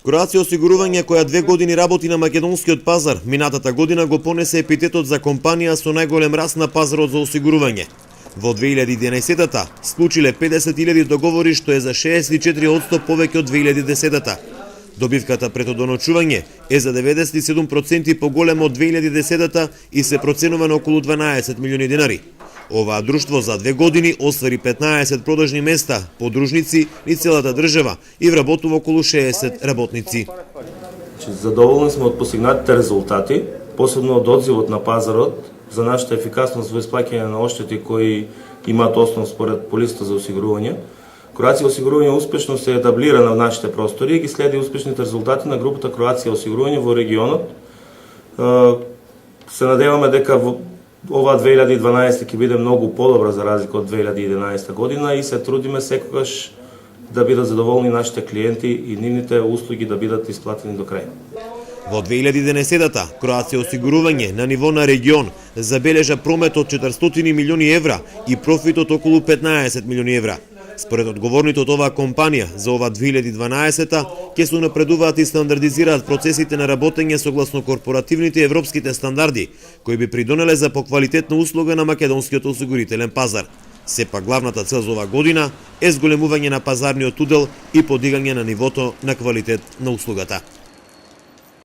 Кроација осигурување, која 2 години работи на македонскиот пазар, минатата година го понесе епитетот за компанија со најголем раст на пазарот за осигурување. Во 2011-та склучиле 50.000 договори, што е за 64% повеќе од 2010-та. Добивката пред одоночување е за 97% поголема од 2010-та и се проценува на околу 12 милиони денари. Оваа друштво за 2 години оствари 15 продажни места, подружници и целата држава и вработува околу 60 работници. Задоволни сме од постигнатите резултати, посебно од одзивот на пазарот за нашата ефикасност во исплаќање на оштети кои имаат основ според полисата за осигурување. Кроација осигурување успешно се етаблира на нашите простори и ги следи успешните резултати на групата Кроација осигурување во регионот. Се надеваме дека ова 2012 ќе биде многу подобра за разлика од 2011 година и се трудиме секогаш да бидат задоволни нашите клиенти и нивните услуги да бидат исплатени до крај. Во 2011-та Кроација осигурување на ниво на регион забележа промет од 400 милиони евра и профит од околу 15 милиони евра. Според одговорните од оваа компанија, за ова 2012-та ќе се напредуваат и стандардизираат процесите на работење согласно корпоративните европските стандарди, кои би придонеле за поквалитетна услуга на македонскиот осигурителен пазар. Сепак главната цел за оваа година е зголемување на пазарниот удел и подигање на нивото на квалитет на услугата.